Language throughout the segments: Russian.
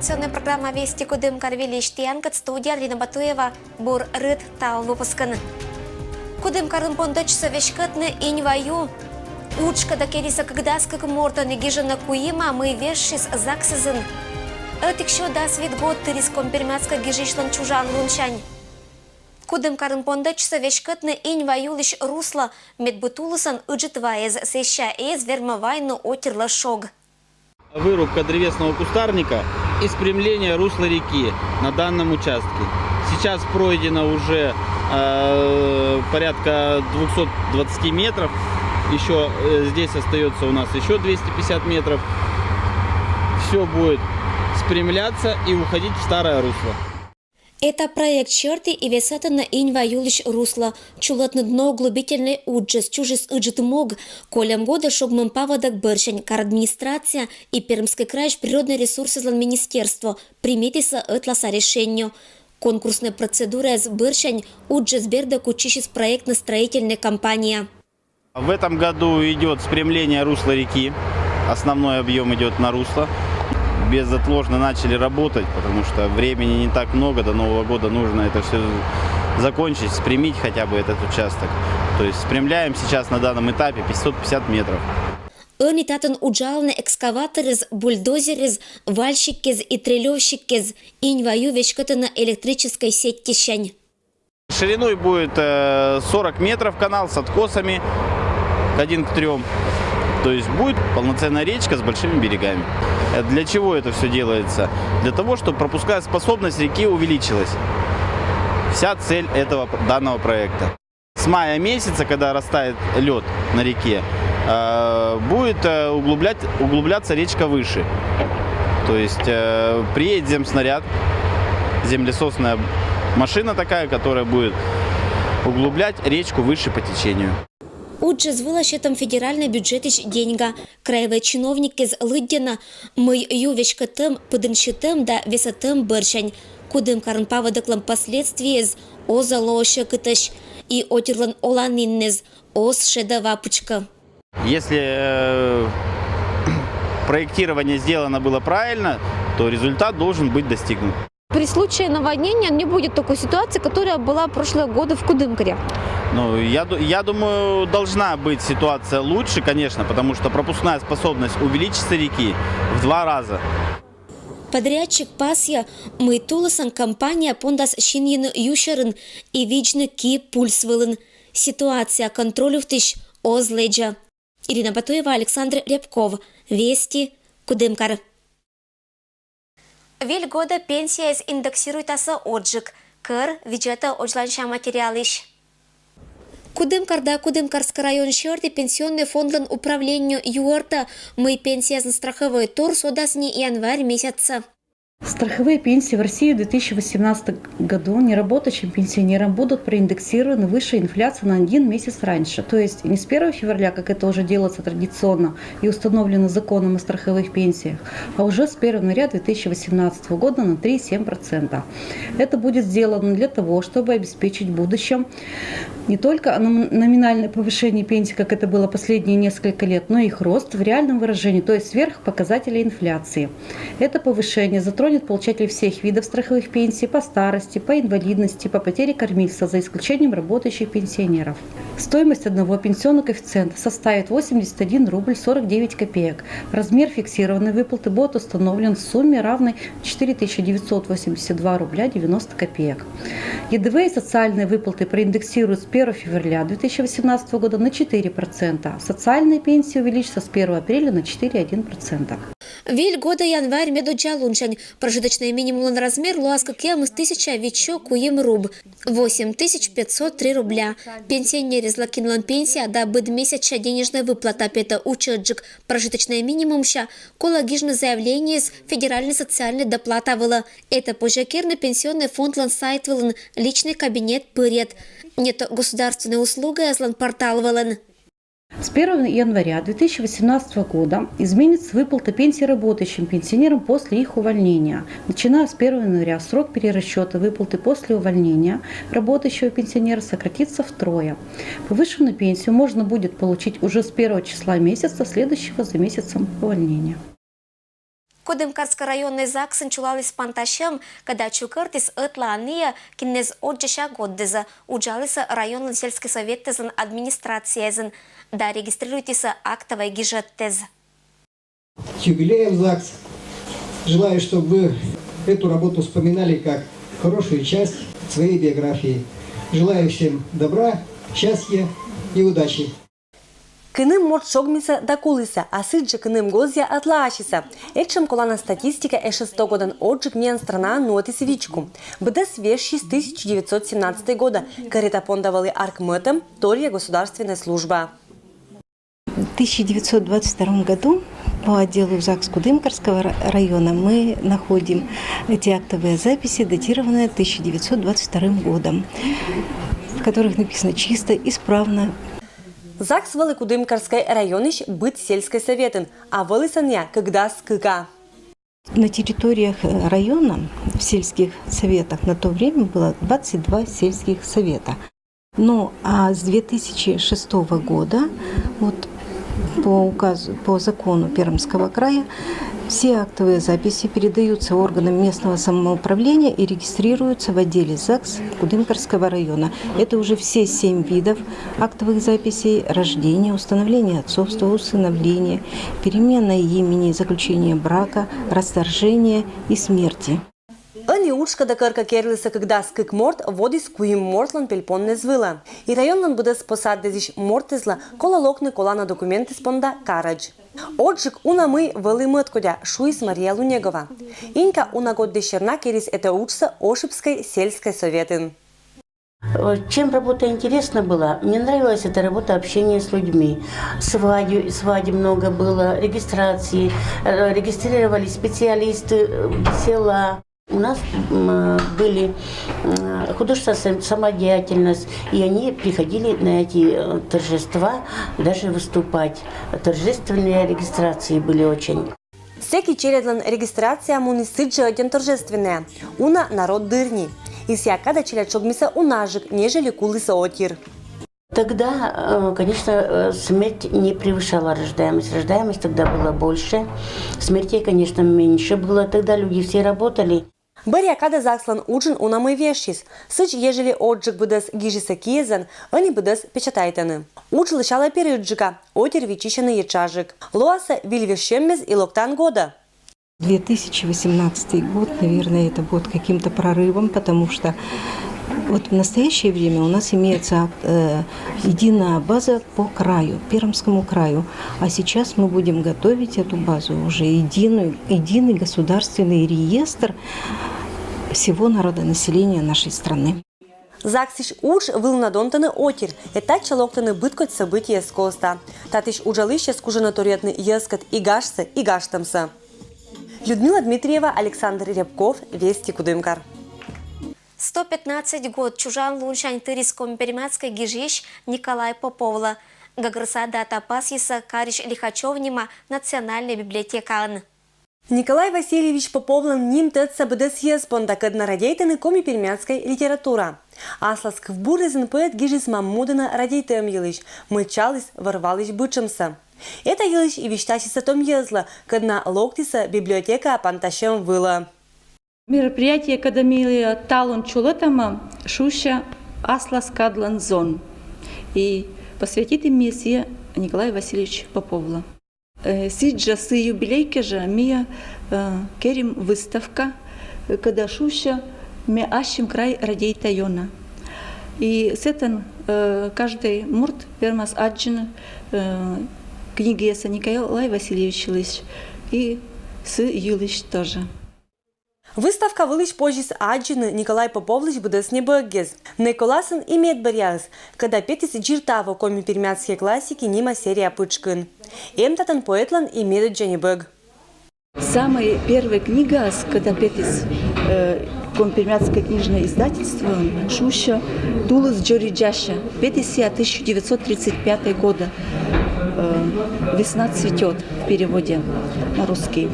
информационная программа «Вести Кудымкар» Велиштиянкат, студия Алина Батуева, Бур Рыд Тал выпускан. Кудымкарын пондочса вешкатны инь ваю. Учка да кериса кагдаска морта негижена куима мы вешшис заксизын. Этикшо да свет год тыриском пермяцка гижишлан чужан лунчань. Кудымкарын пондочса вешкатны инь ваю лишь русло медбутулысан ыджитваез сеща эз вермавайну отерла шог. Вырубка древесного кустарника и спрямление русла реки на данном участке. Сейчас пройдено уже порядка 220 метров. Еще здесь остается у нас еще 250 метров. Все будет спрямляться и уходить в старое русло. Это проект черты и весата на инь ваюлиш русло. Чулатно дно углубительный уджес, чужис ыджит мог. Колям года шогмам паводок быршень, кар администрация и Пермский край природные ресурсы злан министерство. Приметиса этласа решению. Конкурсная процедура с быршень уджес бердак учишис проектно-строительная компания. В этом году идет спрямление русла реки. Основной объем идет на русло. Безотложно начали работать, потому что времени не так много, до Нового года нужно это все закончить, спрямить хотя бы этот участок. То есть спрямляем сейчас на данном этапе 550 метров. Önitatan уджалны экскаваторыз, бульдозерыз, вальщикез и трелевщикез, инь ваю вешката на электрической сеть тещань. Шириной будет 40 метров канал с откосами 1 к 3. То есть будет полноценная речка с большими берегами. Для чего это все делается? Для того, чтобы пропускная способность реки увеличилась. Вся цель данного проекта. С мая месяца, когда растает лед на реке, будет углубляться речка выше. То есть приедет земснаряд, землесосная машина такая, которая будет углублять речку выше по течению. Уджес вылащетом федеральный бюджет деньга. Краевые чиновники из Лыддина мы ювечкатым, подынщитым да весатым быршань. Кудымкарын паводоклам последствия из оза лошакытыш и отерлан оланиннез оз шедавапучка. Если проектирование сделано было правильно, то результат должен быть достигнут. При случае наводнения не будет такой ситуации, которая была прошлые годы в Кудымкаре. Ну, я думаю, должна быть ситуация лучше, конечно, потому что пропускная способность увеличится реки в 2 раза. Подрядчик пасья мы туласан компания пондас шиньин юшерын и вичны ки пульсвылын. Ситуация контролю в тысяч озледжа. Ирина Батуева, Александр Рябков. Вести Кудымкар. Виль года пенсия индексирует аса отжиг. Кыр бюджета очланша материалищ. Кудымкарда Кудымкарский район шерти пенсионный фондлан управлению юорта мы пенсия за страховой тур содасни январь месяца. Страховые пенсии в России в 2018 году неработающим пенсионерам будут проиндексированы выше инфляции на 1 месяц раньше. То есть не с 1 февраля, как это уже делается традиционно и установлено законом о страховых пенсиях, а уже с 1 января 2018 года на 3,7%. Это будет сделано для того, чтобы обеспечить в будущем не только номинальное повышение пенсий, как это было последние несколько лет, но и их рост в реальном выражении, то есть сверх показателей инфляции. Это повышение затронет получателей всех видов страховых пенсий по старости, по инвалидности, по потере кормильца, за исключением работающих пенсионеров. Стоимость одного пенсионного коэффициента составит 81 рубль 49 копеек. Размер фиксированной выплаты будет установлен в сумме, равной 4982 рубля 90 копеек. Едовые социальные выплаты проиндексируют с 1 февраля 2018 года на 4%. Социальные пенсии увеличатся с 1 апреля на 4,1%. Виль года январь медуджа лунчань. Прожиточный минимум на размер луаска кем из 1000 вичо куем руб. 8503 рубля. Пенсионер злакинлан пенсия да быд месяча денежная выплата пета учеджик. Прожиточный минимум ща колагижное заявление с федеральной социальной доплата вела. Это пожакерный пенсионный фонд лан сайт вылан личный кабинет пырет. Нет государственной услуги злан портал вылан. С 1 января 2018 года изменится выплата пенсии работающим пенсионерам после их увольнения. Начиная с 1 января срок перерасчета выплаты после увольнения работающего пенсионера сократится втрое. Повышенную пенсию можно будет получить уже с 1 числа месяца, следующего за месяцем увольнения. Кудымкарский районный ЗАГС чулалис панташем, когда чукартис ытлания кинез отжиша годдеза, уджалиса районный сельский совет тезен администрациязен, да регистрируйтеся актовой гижеттез. С юбилеем ЗАГС. Желаю, чтобы вы эту работу вспоминали как хорошую часть своей биографии. Желаю всем добра, счастья и удачи. Кыным морт шогмиса да кулыса, а сыджи кыным гозья атлаашиса. Экшем колана статистика годан отжиг нен страна нотисевичку. БДС вещи с 1917 года. Каритапондовали аркметом, Торья государственная служба. В 1922 году по отделу ЗАГС Кудымкарского района мы находим эти актовые записи, датированные 1922 годом, в которых написано чисто, исправно. ЗАГС Кудымкарской районыш быть сельской советен, а вылысанья когда скыка. На территориях района в сельских советах на то время было 22 сельских совета. Ну а с 2006 года вот, по закону Пермского края все актовые записи передаются органам местного самоуправления и регистрируются в отделе ЗАГС Кудымкарского района. Это уже все 7 видов актовых записей: рождение, установление отцовства, усыновление, перемена имени, заключение брака, расторжение и смерти. Они учка да кърка керлиса когда скык морт водис куим мортлан пельпон не звила. И районлан буде спосад дезиш мортезла кола локны кола на документы спонда карадж. Отжиг уна мы вели мыткодя Шуис Мария Лунегова. Инька уна год дещерна керис это учса Ошибской сельской советын. Чем работа интересна была? Мне нравилась эта работа общения с людьми. Свадьб много было, регистрации, регистрировали специалисты села. У нас были художественная самодеятельность, и они приходили на эти торжества даже выступать. Торжественные регистрации были очень. Всякий чередлан регистрация мунисыджи один торжественная. Уна народ дырни. И всякада челячогмиса унажик, нежели кулыса отир. Тогда, конечно, смерть не превышала рождаемость. Рождаемость тогда была больше. Смертей, конечно, меньше было. Тогда люди все работали. Бери акада закслан уджин унамы вещис. Сыч, ежели отжиг будес гижиса киезан, они будес печатайтаны. Уч лышала периоджика, отир вичищаны ячажик. Лоаса вильвишеммез и локтан года. 2018 год, наверное, это будет каким-то прорывом, потому что вот в настоящее время у нас имеется единая база по краю, Пермскому краю. А сейчас мы будем готовить эту базу, уже единый государственный реестр всего народонаселения нашей страны. Заксиш уч выл надонтаны отир, это чалоктаны быткот события скоста. Татиш ужалыще скужено туретны ескат и гашса, и гаштамса. Людмила Дмитриева, Александр Рябков, Вести Кудымкар. 115 год чужан луншань тыриском перемятской гижищ Николай Поповла. Гагрыса дата пасиса кариш лихачевнима Национальной библиотекан. Николай Васильевич Поповлан ним тетса бдес еспонда кадна радейтаны коми пермятской литература. Асласк в бурезен поэт гижис маммудана радейтем елыш, мычалыс ворвалыш бычымса. Это елыш и виштасиса том езла, кадна локтиса библиотека панташем выла. Мероприятие Академии Талон Чулетама Шуша Аслас Кадлан Зон и посвятит им месье Николай Васильевич Поповла. Сейчас юбилейки же мия керим выставка, когда Шуша ме ащим край радей тайона. И с этим каждый мурт пермас аджин книги с Николай Васильевич Лыш и с Юлыш тоже. Выставка вылыш позже с аджины Николай Поповлыч bude с небогез. Николасын имеет барьяз, когда петис джиртаво коми пермятские классики нима серия пычкын. Эмтатан поэтлан имеет дженебог. Самая первая книга, когда петис компермятское книжное издательство Шуша Тулас Джориджаша, петисия 1935 года. «Весна цветет» в переводе на русский.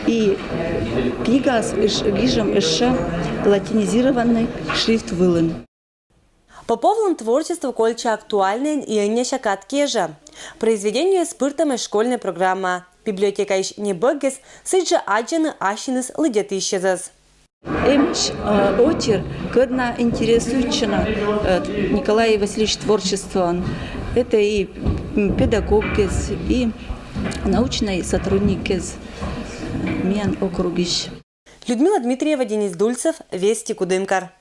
И книга с гижем еще латинизированный шрифт вылын. Поповлан творчество кольча актуальное и не шакат кежа. Произведение спиртом школьная программа. Библиотека иш не бэггес, сыджа аджаны ашиныс лыдеты исчезаз. Эмш отир, когда интересующина Николай Васильевич творчеством. Это и педагог, и научный сотрудник Мен округищ. Людмила Дмитриева, Денис Дульцев, Вести Кудымкар.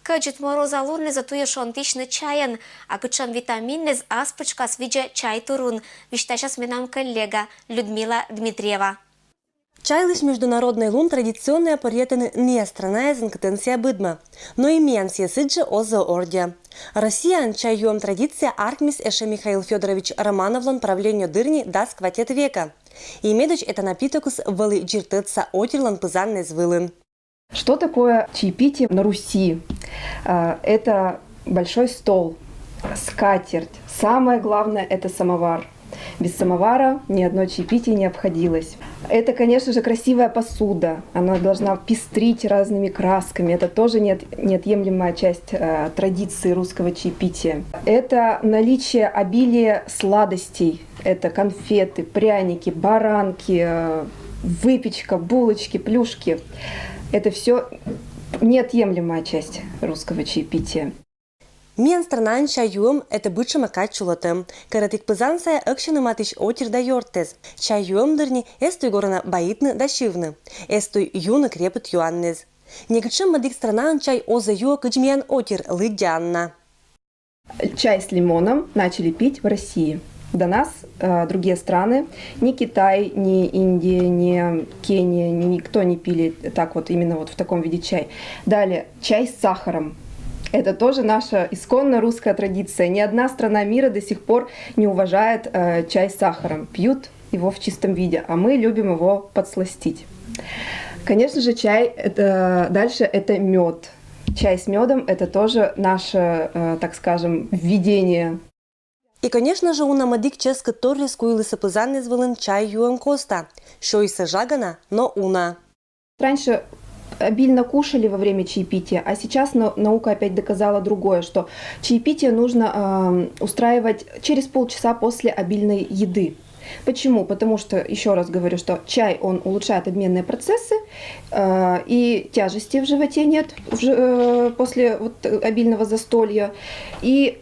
Каджит мороза лурне затуе шонтичны чаян, а кычан витаминнез аспочкас видя чай турун, виштачас менам коллега Людмила Дмитриева. Чайлыш международный лун традиционная порьетаны не страна из инкотенция быдма, но и менсия сыджи оза ордия. Россия чайюам традиция аркмис эше Михаил Федорович Романовлан правлению дырни даст кватет века. И медуч это напитокус валы джиртыца отерлан пызанный звылын. Что такое чаепитие на Руси? Это большой стол, скатерть. Самое главное – это самовар. Без самовара ни одно чаепитие не обходилось. Это, конечно же, красивая посуда. Она должна пестрить разными красками. Это тоже неотъемлемая часть традиции русского чаепития. Это наличие обилия сладостей. Это конфеты, пряники, баранки, выпечка, булочки, плюшки. Это все неотъемлемая часть русского чаепития. Мен странан чайюам это быча макать чулатым. Каратик пызансая акшины матыш отир да йортез. Чайюам дырни эстуй горана баитны да шивны. Эстуй юны крепыт юаннез. Негачым мадик странан чай оза ю кыджмиян отир лыдянна. Чай с лимоном начали пить в России. До нас другие страны, ни Китай, ни Индия, ни Кения, никто не пили так вот именно вот в таком виде чай. Далее, чай с сахаром. Это тоже наша исконно русская традиция. Ни одна страна мира до сих пор не уважает чай с сахаром. Пьют его в чистом виде, а мы любим его подсластить. Конечно же, чай дальше это мед. Чай с медом это тоже наше, так скажем, введение. И, конечно же, у намадик ческа торрис куилыса пызанный звылын чай юам коста. Шо и сажагана, но уна. Раньше обильно кушали во время чаепития, а сейчас наука опять доказала другое, что чаепитие нужно устраивать через полчаса после обильной еды. Почему? Потому что, еще раз говорю, что чай, он улучшает обменные процессы, и тяжести в животе нет после вот обильного застолья, и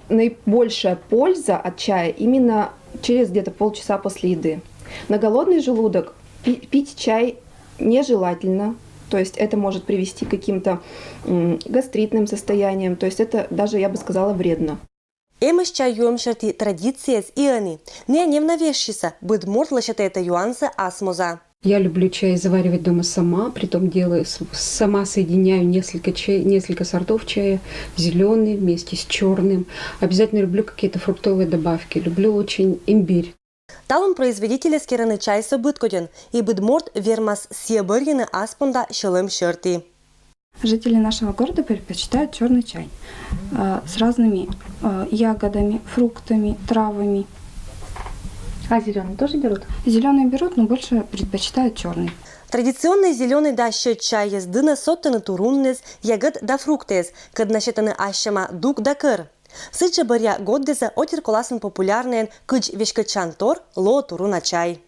наибольшая польза от чая именно через где-то полчаса после еды. На голодный желудок пить чай нежелательно, то есть это может привести к каким-то гастритным состояниям, то есть это даже, я бы сказала, вредно. Эмэш чай юам шарти традиция с иони. Не в навешшиса, быд мортлащата это юанса асмоза. Я люблю чай заваривать дома сама, притом делаю сама, соединяю несколько сортов чая, зеленый вместе с черным. Обязательно люблю какие-то фруктовые добавки, люблю очень имбирь. Талон производителя скераны чай событкоден, и быдморт вермас сиебыргины аспонда шелым шерти. Жители нашего города предпочитают черный чай с разными ягодами, фруктами, травами. А зеленый тоже берут? Зеленый берут, но больше предпочитают черный. Традиционный зеленый да счет чай есть дына соттаны туруннез, ягод да фруктез, каднащетаны ащама дук да кыр. Сыча барья годдеза отир коласын популярный кыч вешкачан тор ло туруна чай.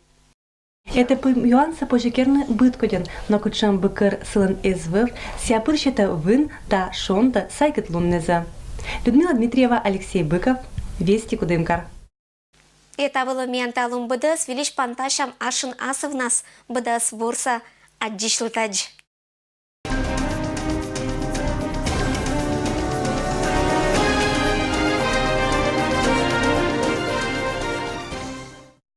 Это юанса пожекерны быткоден, но кычам быкыр сылын эзвыв, сяпырщета вын да шонда сайгыт луннеза. Людмила Дмитриева, Алексей Быков, Вести Кудымкар. Это было менталум БДС, велич панташам ашин асов нас БДС бурса аддишлытадж.